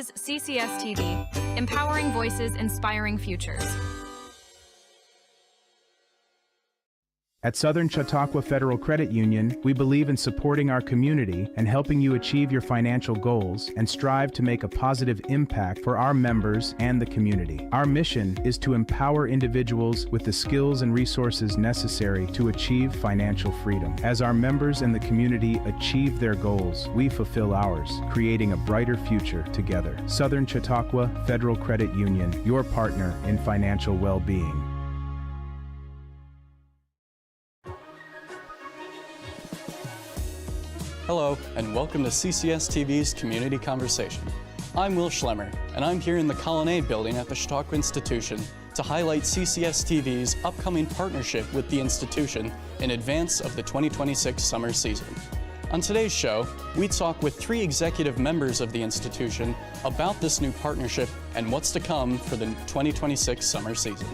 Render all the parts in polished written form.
is CCS-TV, empowering voices, inspiring futures. At Southern Chautauqua Federal Credit Union, we believe in supporting our community and helping you achieve your financial goals and strive to make a positive impact for our members and the community. Our mission is to empower individuals with the skills and resources necessary to achieve financial freedom. As our members and the community achieve their goals, we fulfill ours, creating a brighter future together. Southern Chautauqua Federal Credit Union, your partner in financial well-being. Hello, and welcome to CCS-TV's Community Conversation. I'm Will Schlemmer, and I'm here in the Colonnade building at the Chautauqua Institution to highlight CCS-TV's upcoming partnership with the institution in advance of the 2026 summer season. On today's show, we talk with 3 executive members of the institution about this new partnership and what's to come for the 2026 summer season.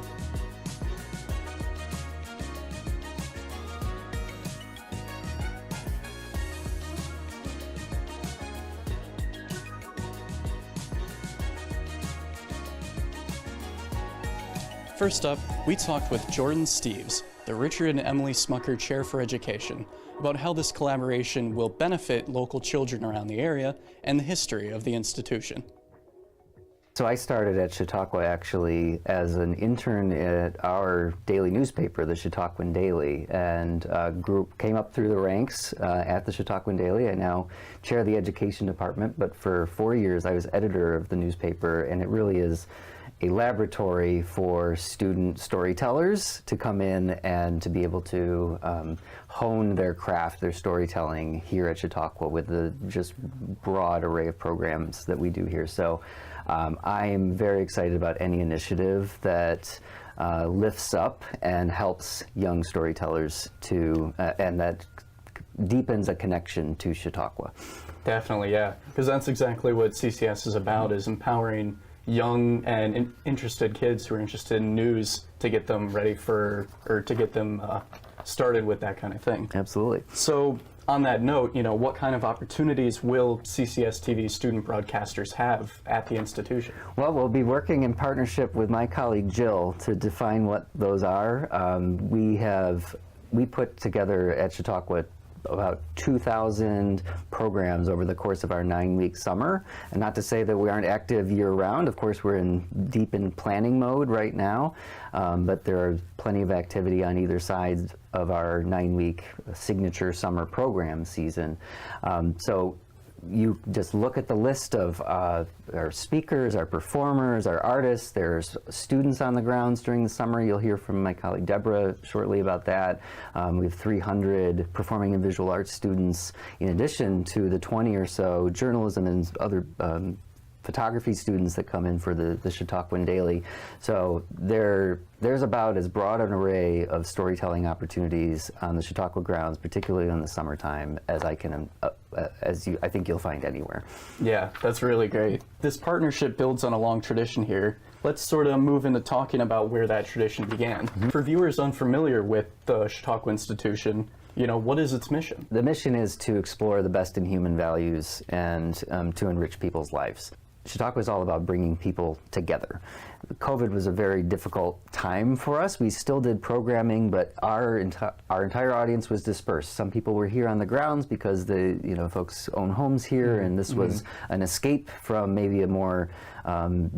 First up, we talked with Jordan Steves, the Richard and Emily Smucker Chair for Education, about how this collaboration will benefit local children around the area and the history of the institution. So I started at Chautauqua actually as an intern at our daily newspaper, the Chautauquan Daily, and came up through the ranks at the Chautauquan Daily. I now chair the education department, but for 4 years I was editor of the newspaper, and it really is a laboratory for student storytellers to come in and to be able to hone their craft, their storytelling here at Chautauqua with the just broad array of programs that we do here. So I am very excited about any initiative that lifts up and helps young storytellers to, and that deepens a connection to Chautauqua. Definitely, yeah, because that's exactly what CCS is about, is empowering young and interested kids who are interested in news to get them ready for, or to get them started with that kind of thing. Absolutely. So on that note, you know, what kind of opportunities will CCS-TV student broadcasters have at the institution? Well, we'll be working in partnership with my colleague Jill to define what those are. We put together at Chautauqua about 2,000 programs over the course of our 9-week summer. And not to say that we aren't active year-round. Of course, we're deep in planning mode right now, but there are plenty of activity on either side of our 9-week signature summer program season. So you just look at the list of our speakers, our performers, our artists. There's students on the grounds during the summer. You'll hear from my colleague Deborah shortly about that. We have 300 performing and visual arts students in addition to the 20 or so journalism and other photography students that come in for the Chautauquan Daily. So there's about as broad an array of storytelling opportunities on the Chautauqua grounds, particularly in the summertime, as I think you'll find anywhere. Yeah, that's really great. This partnership builds on a long tradition here. Let's sort of move into talking about where that tradition began. Mm-hmm. For viewers unfamiliar with the Chautauqua Institution, you know, what is its mission? The mission is to explore the best in human values and to enrich people's lives. Chautauqua is all about bringing people together. COVID was a very difficult time for us. We still did programming, but our entire audience was dispersed. Some people were here on the grounds because folks own homes here, and this was an escape from maybe a more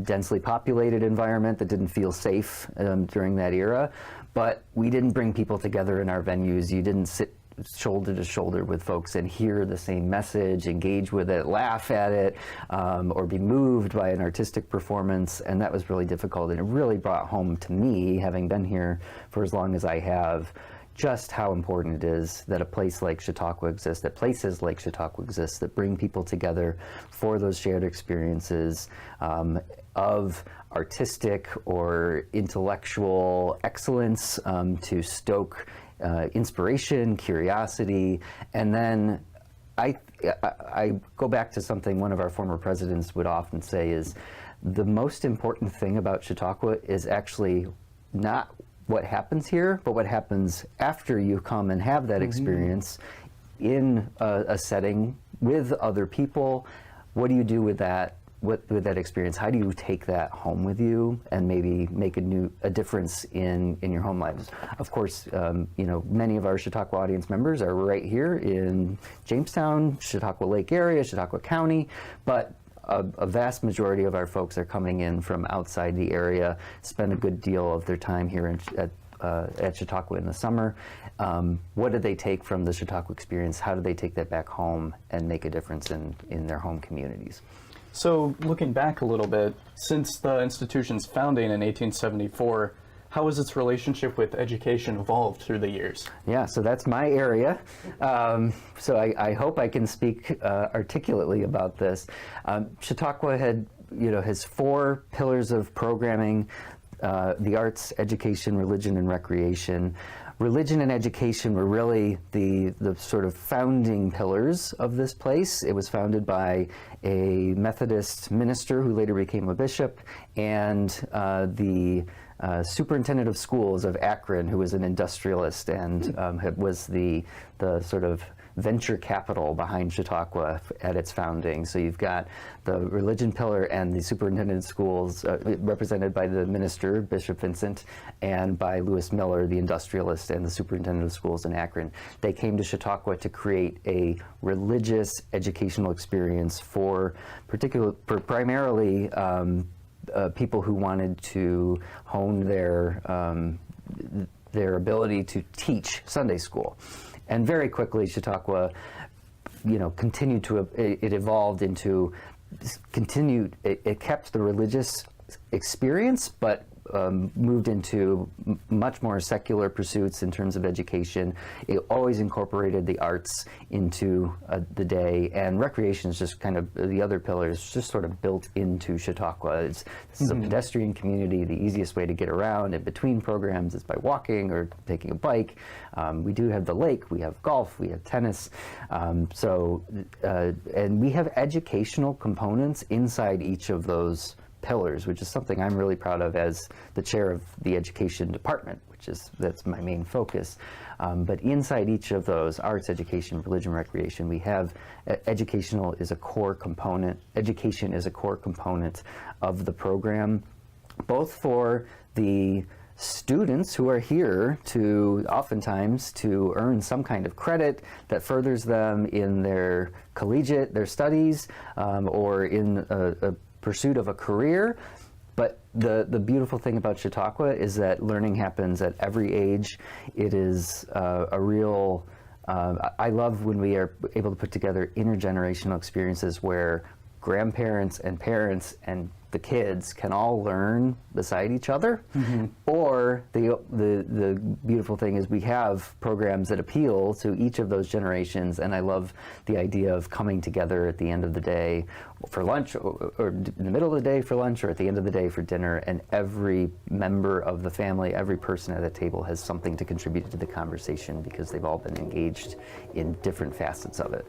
densely populated environment that didn't feel safe during that era. But we didn't bring people together in our venues. You didn't sit shoulder to shoulder with folks and hear the same message, engage with it, laugh at it, or be moved by an artistic performance, and that was really difficult. And it really brought home to me, having been here for as long as I have, just how important it is that a place like Chautauqua exists, that places like Chautauqua exist, that bring people together for those shared experiences of artistic or intellectual excellence to stoke inspiration, curiosity, and then I go back to something one of our former presidents would often say is the most important thing about Chautauqua is actually not what happens here, but what happens after you come and have that experience in a setting with other people. What do you do with that with that experience, how do you take that home with you and maybe make a difference in your home lives? Of course, you know, many of our Chautauqua audience members are right here in Jamestown, Chautauqua Lake area, Chautauqua County, but a vast majority of our folks are coming in from outside the area, spend a good deal of their time here at Chautauqua in the summer. What did they take from the Chautauqua experience? How do they take that back home and make a difference in their home communities? So looking back a little bit, since the institution's founding in 1874, how has its relationship with education evolved through the years? Yeah, so that's my area. So I hope I can speak articulately about this. Chautauqua has 4 pillars of programming: the arts, education, religion, and recreation. Religion and education were really the sort of founding pillars of this place. It was founded by a Methodist minister who later became a bishop, and the superintendent of schools of Akron, who was an industrialist and was the sort of venture capital behind Chautauqua at its founding. So you've got the religion pillar and the superintendent of schools represented by the minister, Bishop Vincent, and by Lewis Miller, the industrialist and the superintendent of schools in Akron. They came to Chautauqua to create a religious educational experience for primarily people who wanted to hone their ability to teach Sunday school. And very quickly, Chautauqua, continued to, it evolved into, it kept the religious experience, but moved into much more secular pursuits in terms of education. It always incorporated the arts into the day, and recreation is just kind of the other pillars, just sort of built into Chautauqua. This is a pedestrian community. The easiest way to get around in between programs is by walking or taking a bike. We do have the lake, we have golf, we have tennis. And we have educational components inside each of those pillars, which is something I'm really proud of as the chair of the education department, that's my main focus. But inside each of those, arts, education, religion, recreation, we have education is a core component of the program, both for the students who are here oftentimes to earn some kind of credit that furthers them in their studies, or in a pursuit of a career. But the beautiful thing about Chautauqua is that learning happens at every age. It is a real, I love when we are able to put together intergenerational experiences where grandparents and parents and the kids can all learn beside each other. Or the beautiful thing is we have programs that appeal to each of those generations, and I love the idea of coming together at the end of the day for lunch, or in the middle of the day for lunch, or at the end of the day for dinner, and every member of the family, every person at the table has something to contribute to the conversation because they've all been engaged in different facets of it.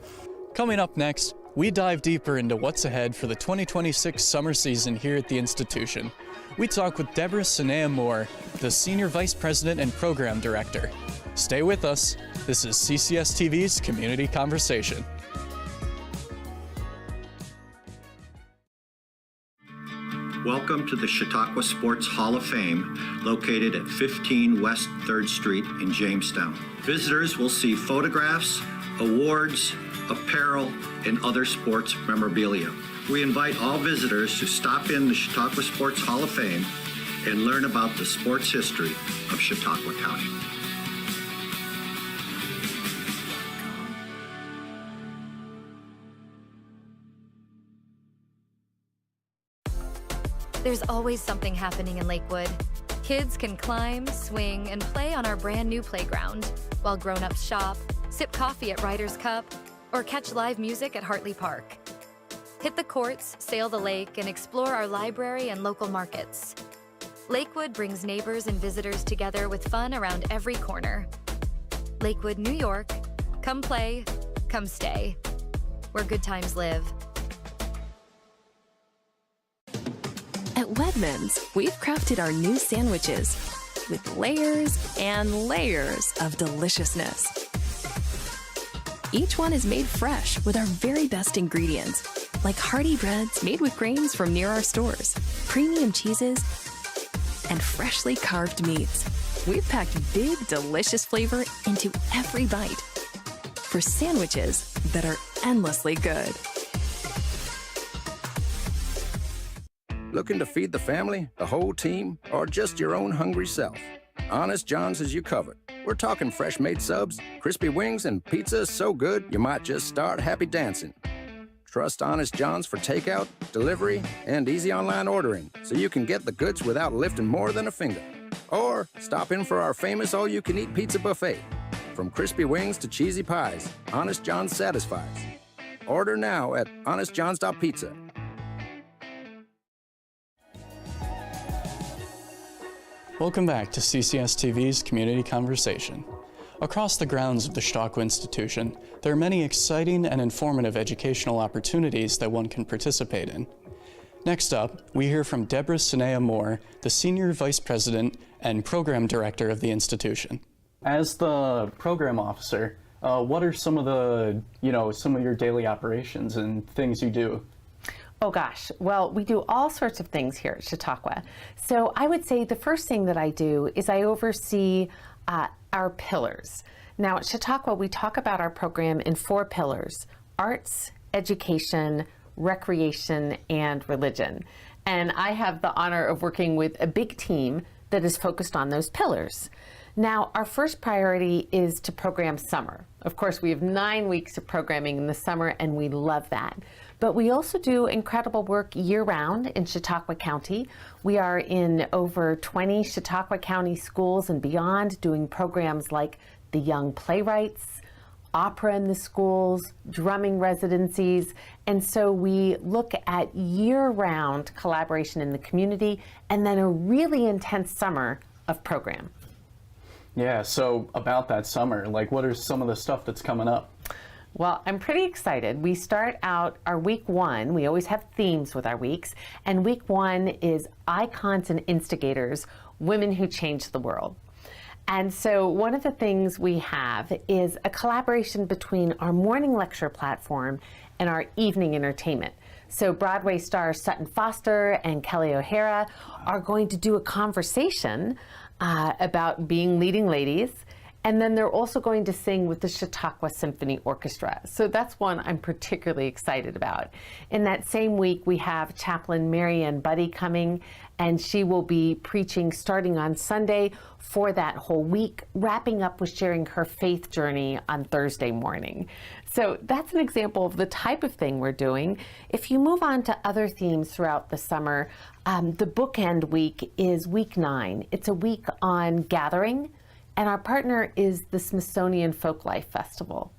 Coming up next, we dive deeper into what's ahead for the 2026 summer season here at the institution. We talk with Deborah Sunya Moore, the Senior Vice President and Program Director. Stay with us. This is CCS-TV's Community Conversation. Welcome to the Chautauqua Sports Hall of Fame, located at 15 West 3rd Street in Jamestown. Visitors will see photographs, awards, apparel, and other sports memorabilia. We invite all visitors to stop in the Chautauqua Sports Hall of Fame and learn about the sports history of Chautauqua County. There's always something happening in Lakewood. Kids can climb, swing, and play on our brand new playground, while grown-ups shop, sip coffee at Ryder's Cup, or catch live music at Hartley Park. Hit the courts, sail the lake, and explore our library and local markets. Lakewood brings neighbors and visitors together with fun around every corner. Lakewood, New York. Come play, come stay. Where good times live. At Wegmans, we've crafted our new sandwiches with layers and layers of deliciousness. Each one is made fresh with our very best ingredients, like hearty breads made with grains from near our stores, premium cheeses, and freshly carved meats. We've packed big, delicious flavor into every bite for sandwiches that are endlessly good. Looking to feed the family, the whole team, or just your own hungry self? Honest John's has you covered. We're talking fresh-made subs, crispy wings, and pizza so good you might just start happy dancing. Trust Honest John's for takeout, delivery, and easy online ordering, so you can get the goods without lifting more than a finger. Or stop in for our famous all-you-can-eat pizza buffet. From crispy wings to cheesy pies, Honest John's satisfies. Order now at honestjohns.pizza. Welcome back to CCS-TV's Community Conversation. Across the grounds of the Chautauqua Institution, there are many exciting and informative educational opportunities that one can participate in. Next up, we hear from Deborah Sunya Moore, the Senior Vice President and Program Director of the institution. As the program officer, what are some of the, some of your daily operations and things you do? Oh gosh, well, we do all sorts of things here at Chautauqua. So I would say the first thing that I do is I oversee our pillars. Now at Chautauqua, we talk about our program in 4 pillars: arts, education, recreation, and religion. And I have the honor of working with a big team that is focused on those pillars. Now, our first priority is to program summer. Of course, we have 9 weeks of programming in the summer, and we love that. But we also do incredible work year-round in Chautauqua County. We are in over 20 Chautauqua County schools and beyond, doing programs like the Young Playwrights, opera in the schools, drumming residencies. And so we look at year-round collaboration in the community, and then a really intense summer of program. Yeah, so about that summer, what are some of the stuff that's coming up? Well, I'm pretty excited. We start out our week 1. We always have themes with our weeks. And week 1 is Icons and Instigators, Women Who Change the World. And so one of the things we have is a collaboration between our morning lecture platform and our evening entertainment. So Broadway stars Sutton Foster and Kelly O'Hara are going to do a conversation about being leading ladies. And then they're also going to sing with the Chautauqua Symphony Orchestra. So that's one I'm particularly excited about. In that same week, we have Chaplain Marianne Buddy coming, and she will be preaching starting on Sunday for that whole week, wrapping up with sharing her faith journey on Thursday morning. So that's an example of the type of thing we're doing. If you move on to other themes throughout the summer, the bookend week is week 9. It's a week on gathering, and our partner is the Smithsonian Folklife Festival.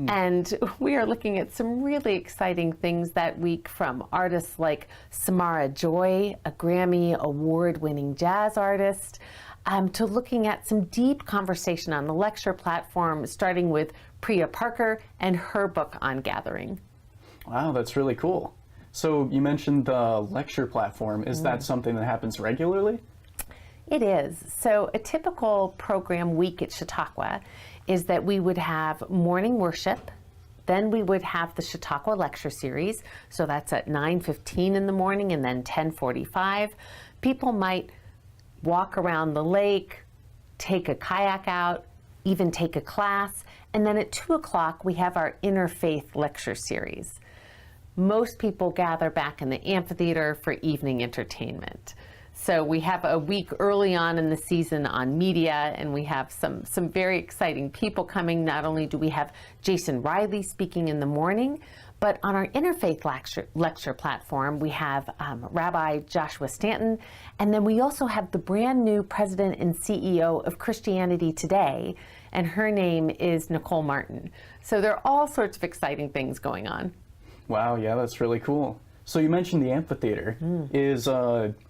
And we are looking at some really exciting things that week, from artists like Samara Joy, a Grammy award-winning jazz artist, to looking at some deep conversation on the lecture platform, starting with Priya Parker and her book on gathering. Wow, that's really cool. So you mentioned the lecture platform. Is that something that happens regularly? It is. So a typical program week at Chautauqua is that we would have morning worship, then we would have the Chautauqua lecture series. So that's at 9:15 in the morning and then 10:45. People might walk around the lake, take a kayak out, even take a class. And then at 2 o'clock, we have our interfaith lecture series. Most people gather back in the amphitheater for evening entertainment. So we have a week early on in the season on media, and we have some very exciting people coming. Not only do we have Jason Riley speaking in the morning, but on our interfaith lecture platform, we have Rabbi Joshua Stanton, and then we also have the brand new president and CEO of Christianity Today, and her name is Nicole Martin. So there are all sorts of exciting things going on. Wow, yeah, that's really cool. So you mentioned the amphitheater.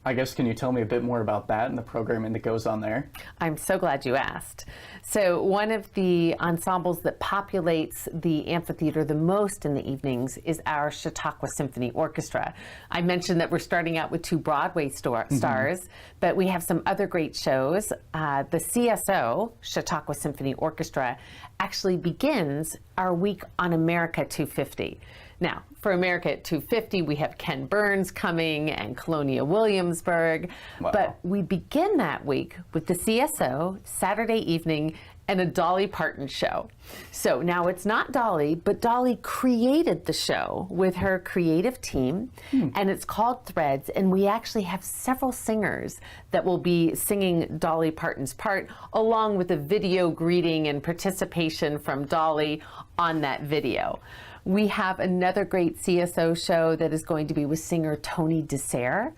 I guess, can you tell me a bit more about that and the programming that goes on there? I'm so glad you asked. So one of the ensembles that populates the amphitheater the most in the evenings is our Chautauqua Symphony Orchestra. I mentioned that we're starting out with 2 Broadway stars, but we have some other great shows. The CSO, Chautauqua Symphony Orchestra, actually begins our week on America 250. Now, for America at 2:50, we have Ken Burns coming and Colonia Williamsburg. Wow. But we begin that week with the CSO, Saturday evening, and a Dolly Parton show. So now it's not Dolly, but Dolly created the show with her creative team, and it's called Threads, and we actually have several singers that will be singing Dolly Parton's part, along with a video greeting and participation from Dolly on that video. We have another great CSO show that is going to be with singer Tony DeSere.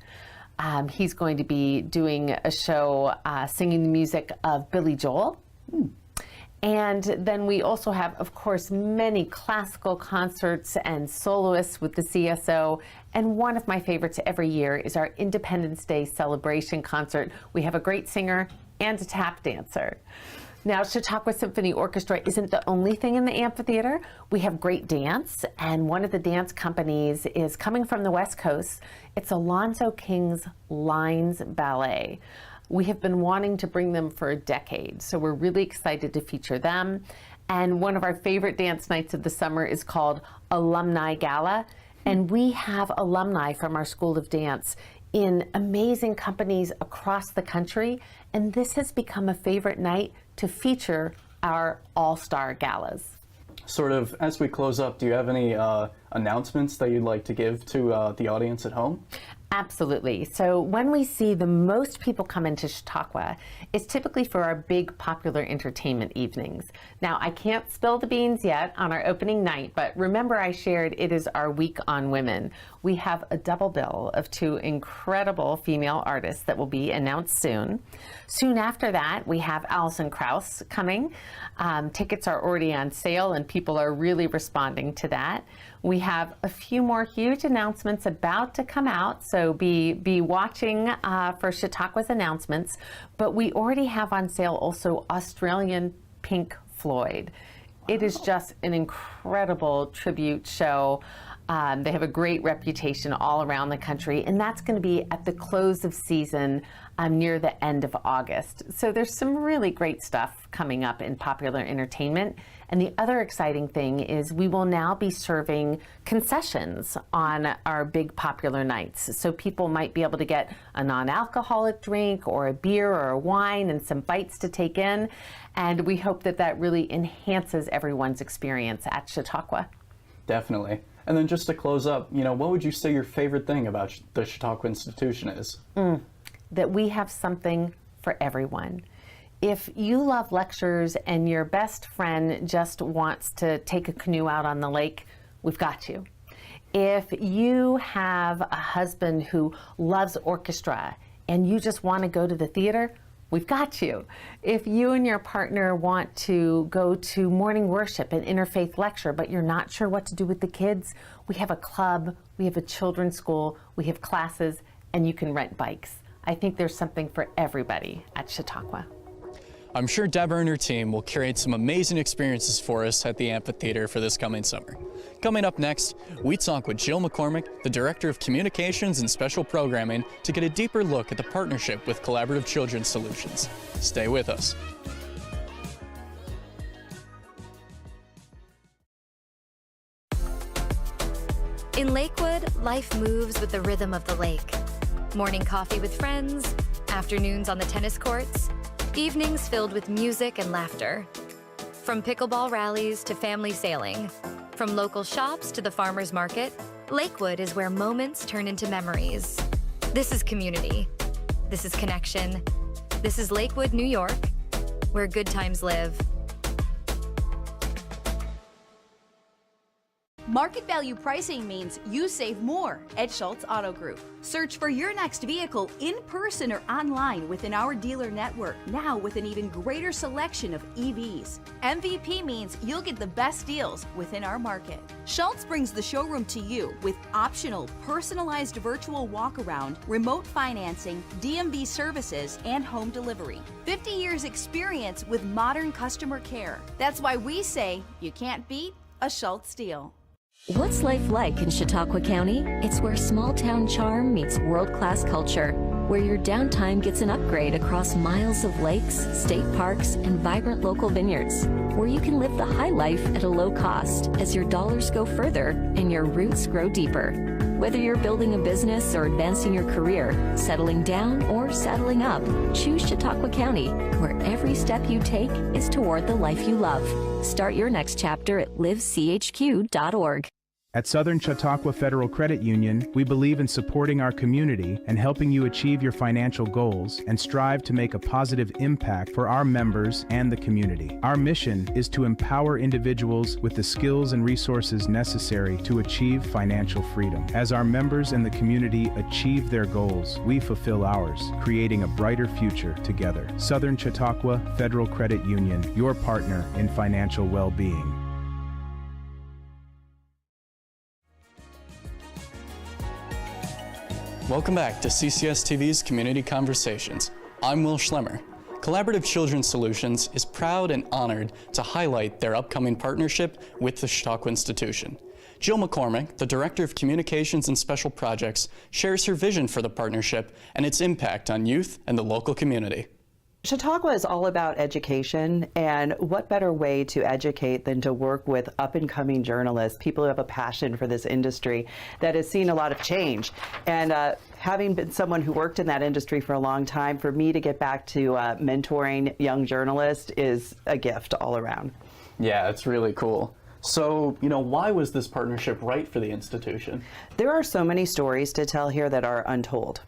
He's going to be doing a show singing the music of Billy Joel. And then we also have, of course, many classical concerts and soloists with the CSO. And one of my favorites every year is our Independence Day celebration concert. We have a great singer and a tap dancer. Now, Chautauqua Symphony Orchestra isn't the only thing in the amphitheater. We have great dance, and one of the dance companies is coming from the West Coast. It's Alonzo King's Lines Ballet. We have been wanting to bring them for a decade, so we're really excited to feature them. And one of our favorite dance nights of the summer is called Alumni Gala, and we have alumni from our School of Dance in amazing companies across the country, and this has become a favorite night to feature our all-star galas. Sort of, as we close up, do you have any announcements that you'd like to give to the audience at home? Absolutely. So when we see the most people come into Chautauqua, it's typically for our big popular entertainment evenings. Now, I can't spill the beans yet on our opening night, but remember I shared it is our week on women. We have a double bill of 2 incredible female artists that will be announced soon. Soon after that, we have Alison Krauss coming. Tickets are already on sale and people are really responding to that. We have a few more huge announcements about to come out, so be watching for Chautauqua's announcements. But we already have on sale also Australian Pink Floyd. It is just an incredible tribute show. They have a great reputation all around the country, and that's going to be at the close of season near the end of August. So there's some really great stuff coming up in popular entertainment. And the other exciting thing is we will now be serving concessions on our big popular nights. So people might be able to get a non-alcoholic drink or a beer or a wine and some bites to take in. And we hope that that really enhances everyone's experience at Chautauqua. Definitely. And then just to close up, what would you say your favorite thing about the Chautauqua Institution is? That we have something for everyone. If you love lectures and your best friend just wants to take a canoe out on the lake, we've got you. If you have a husband who loves orchestra and you just want to go to the theater, we've got you. If you and your partner want to go to morning worship and interfaith lecture, but you're not sure what to do with the kids, we have a club, we have a children's school, we have classes, and you can rent bikes. I think there's something for everybody at Chautauqua. I'm sure Deborah and her team will curate some amazing experiences for us at the amphitheater for this coming summer. Coming up next, we talk with Jill McCormick, the Director of Communications and Special Programming, to get a deeper look at the partnership with Collaborative Children's Solutions. Stay with us. In Lakewood, life moves with the rhythm of the lake. Morning coffee with friends, afternoons on the tennis courts, evenings filled with music and laughter. From pickleball rallies to family sailing, from local shops to the farmer's market, Lakewood is where moments turn into memories. This is community. This is connection. This is Lakewood, New York, where good times live. Market value pricing means you save more at Schultz Auto Group. Search for your next vehicle in person or online within our dealer network, now with an even greater selection of EVs. MVP means you'll get the best deals within our market. Schultz brings the showroom to you with optional, personalized virtual walk-around, remote financing, DMV services, and home delivery. 50 years experience with modern customer care. That's why we say you can't beat a Schultz deal. What's life like in Chautauqua County? It's where small-town charm meets world-class culture. where your downtime gets an upgrade across miles of lakes, state parks, and vibrant local vineyards, where you can live the high life at a low cost as your dollars go further and your roots grow deeper. Whether you're building a business or advancing your career, settling down or settling up, choose Chautauqua County, where every step you take is toward the life you love. Start your next chapter at livechq.org. At Southern Chautauqua Federal Credit Union, we believe in supporting our community and helping you achieve your financial goals and strive to make a positive impact for our members and the community. Our mission is to empower individuals with the skills and resources necessary to achieve financial freedom. As our members and the community achieve their goals, we fulfill ours, creating a brighter future together. Southern Chautauqua Federal Credit Union, your partner in financial well-being. Welcome back to CCS-TV's Community Conversations. I'm Will Schlemmer. Collaborative Children's Solutions is proud and honored to highlight their upcoming partnership with the Chautauqua Institution. Jill McCormick, the Director of Communications and Special Projects, shares her vision for the partnership and its impact on youth and the local community. Chautauqua is all about education, and what better way to educate than to work with up-and-coming journalists, people who have a passion for this industry that has seen a lot of change. And having been someone who worked in that industry for a long time, for me to get back to mentoring young journalists is a gift all around. Yeah, it's really cool. So, why was this partnership right for the institution? There are so many stories to tell here that are untold.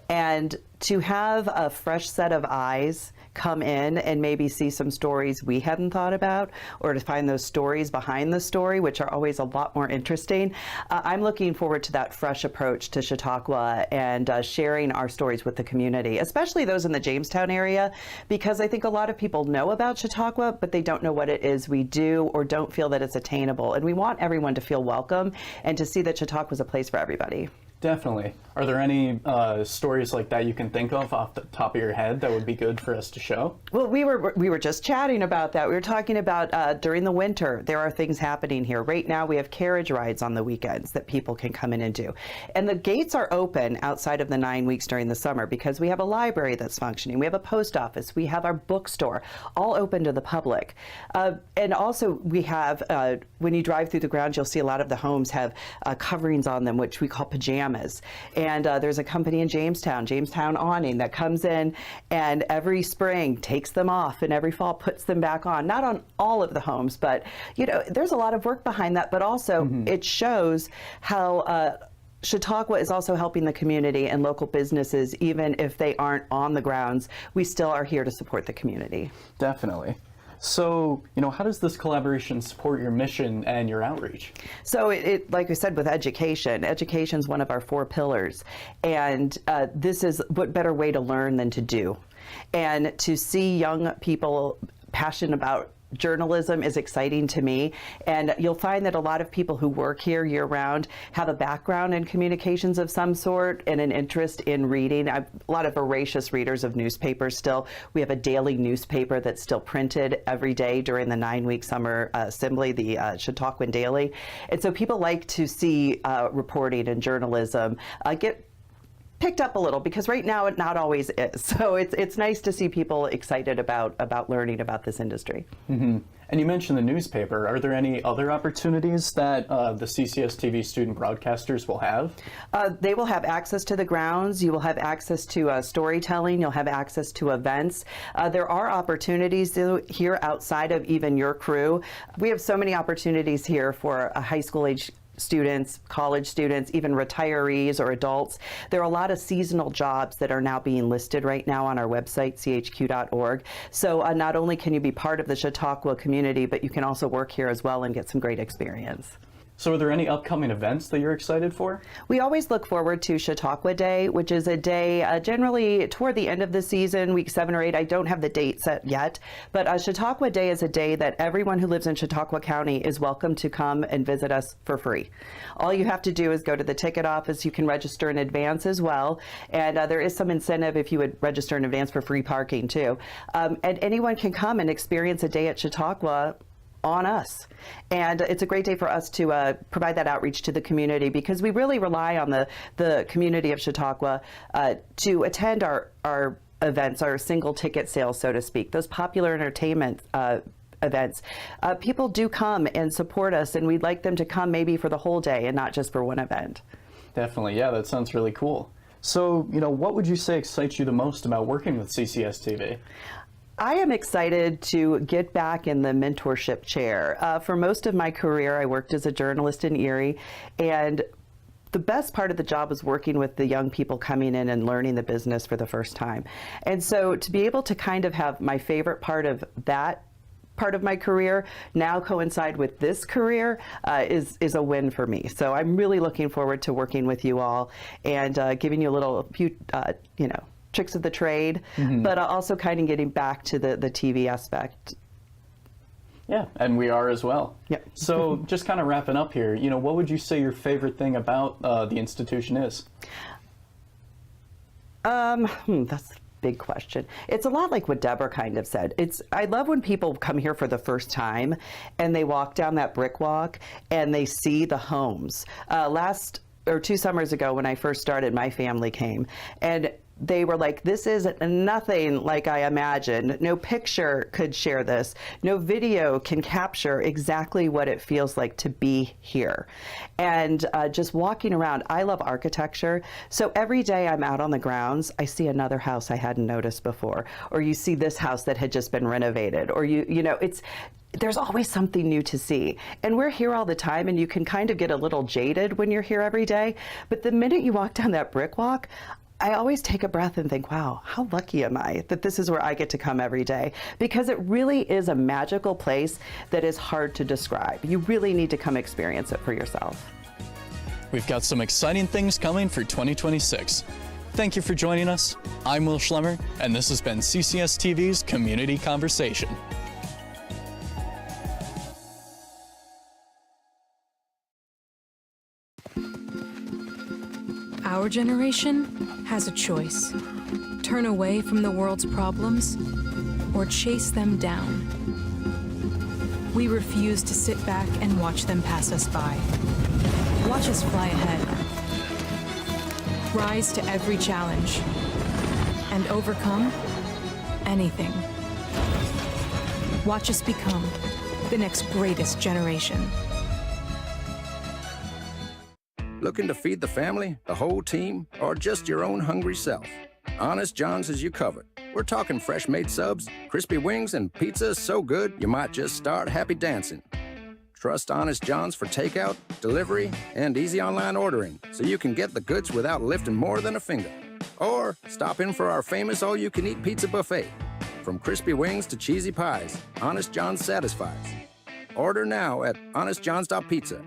And to have a fresh set of eyes come in and maybe see some stories we hadn't thought about, or to find those stories behind the story, which are always a lot more interesting, I'm looking forward to that fresh approach to Chautauqua and sharing our stories with the community, especially those in the Jamestown area, because I think a lot of people know about Chautauqua, but they don't know what it is we do or don't feel that it's attainable. And we want everyone to feel welcome and to see that Chautauqua is a place for everybody. Definitely. Are there any stories like that you can think of off the top of your head that would be good for us to show? Well, we were just chatting about that. We were talking about during the winter, there are things happening here. Right now, we have carriage rides on the weekends that people can come in and do. And the gates are open outside of the 9 weeks during the summer because we have a library that's functioning. We have a post office. We have our bookstore, all open to the public. And also, we have, when you drive through the grounds, you'll see a lot of the homes have coverings on them, which we call pajamas. And there's a company in Jamestown Awning, that comes in and every spring takes them off and every fall puts them back on. Not on all of the homes, but there's a lot of work behind that, but also it shows how Chautauqua is also helping the community and local businesses. Even if they aren't on the grounds, we still are here to support the community. Definitely. So, how does this collaboration support your mission and your outreach? So it like I said, with education is one of our 4 pillars. And this is what better way to learn than to do. And to see young people passionate about journalism is exciting to me, and you'll find that a lot of people who work here year-round have a background in communications of some sort and an interest in reading. A lot of voracious readers of newspapers still. We have a daily newspaper that's still printed every day during the 9-week summer assembly, the Chautauquan Daily. And so people like to see reporting and journalism get picked up a little, because right now it not always is. So it's nice to see people excited about learning about this industry. Mm-hmm. And you mentioned the newspaper. Are there any other opportunities that the CCS-TV student broadcasters will have? They will have access to the grounds. You will have access to storytelling. You'll have access to events. There are opportunities here outside of even your crew. We have so many opportunities here for high school age students, college students, even retirees or adults. There are a lot of seasonal jobs that are now being listed right now on our website, chq.org. So not only can you be part of the Chautauqua community, but you can also work here as well and get some great experience. So are there any upcoming events that you're excited for? We always look forward to Chautauqua Day, which is a day generally toward the end of the season, week 7 or 8. I don't have the date set yet, but Chautauqua Day is a day that everyone who lives in Chautauqua County is welcome to come and visit us for free. All you have to do is go to the ticket office. You can register in advance as well, and there is some incentive if you would register in advance for free parking too. And anyone can come and experience a day at Chautauqua on us. And it's a great day for us to provide that outreach to the community, because we really rely on the community of Chautauqua to attend our events, our single ticket sales, so to speak, those popular entertainment events. People do come and support us, and we'd like them to come maybe for the whole day and not just for one event. Definitely, yeah, that sounds really cool. So, what would you say excites you the most about working with CCS-TV? I am excited to get back in the mentorship chair. For most of my career, I worked as a journalist in Erie, and the best part of the job was working with the young people coming in and learning the business for the first time. And so to be able to kind of have my favorite part of that part of my career now coincide with this career is a win for me. So I'm really looking forward to working with you all and giving you a few tricks of the trade, but also kind of getting back to the TV aspect. Yeah, and we are as well. Yep. So just kind of wrapping up here, what would you say your favorite thing about the institution is? That's a big question. It's a lot like what Deborah kind of said. I love when people come here for the first time and they walk down that brick walk and they see the homes. 2 summers ago when I first started, my family came, and they were like, this is nothing like I imagined. No picture could share this. No video can capture exactly what it feels like to be here. And just walking around, I love architecture. So every day I'm out on the grounds, I see another house I hadn't noticed before. Or you see this house that had just been renovated. Or there's always something new to see. And we're here all the time, and you can kind of get a little jaded when you're here every day. But the minute you walk down that brick walk, I always take a breath and think, wow, how lucky am I that this is where I get to come every day? Because it really is a magical place that is hard to describe. You really need to come experience it for yourself. We've got some exciting things coming for 2026. Thank you for joining us. I'm Will Schlemmer, and this has been CCS-TV's Community Conversation. Our generation has a choice. Turn away from the world's problems or chase them down. We refuse to sit back and watch them pass us by. Watch us fly ahead. Rise to every challenge and overcome anything. Watch us become the next greatest generation. Looking to feed the family, the whole team, or just your own hungry self? Honest John's has you covered. We're talking fresh-made subs, crispy wings, and pizza so good you might just start happy dancing. Trust Honest John's for takeout, delivery, and easy online ordering, so you can get the goods without lifting more than a finger. Or stop in for our famous all-you-can-eat pizza buffet. From crispy wings to cheesy pies, Honest John's satisfies. Order now at honestjohns.pizza.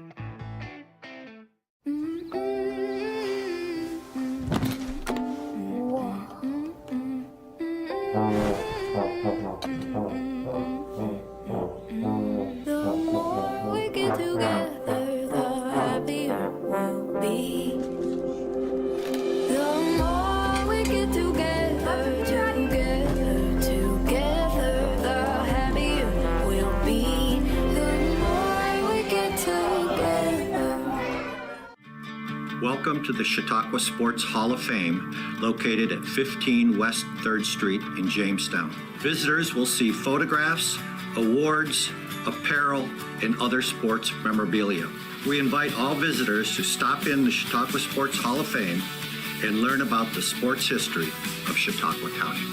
Welcome to the Chautauqua Sports Hall of Fame, located at 15 West 3rd Street in Jamestown. Visitors will see photographs, awards, apparel, and other sports memorabilia. We invite all visitors to stop in the Chautauqua Sports Hall of Fame and learn about the sports history of Chautauqua County.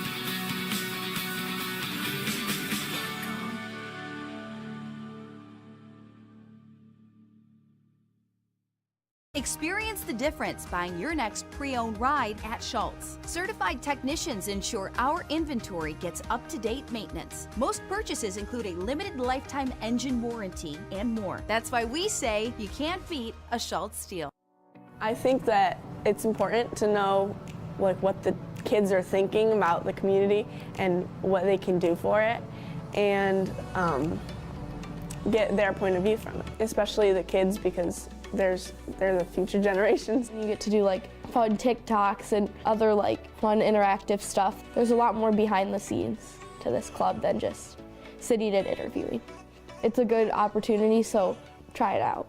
Experience the difference buying your next pre-owned ride at Schultz. Certified technicians ensure our inventory gets up-to-date maintenance. Most purchases include a limited lifetime engine warranty and more. That's why we say you can't beat a Schultz deal. I think that it's important to know what the kids are thinking about the community and what they can do for it, and get their point of view from it, especially the kids, because they're the future generations. You get to do fun TikToks and other fun interactive stuff. There's a lot more behind the scenes to this club than just sitting and interviewing. it's a good opportunity, so try it out.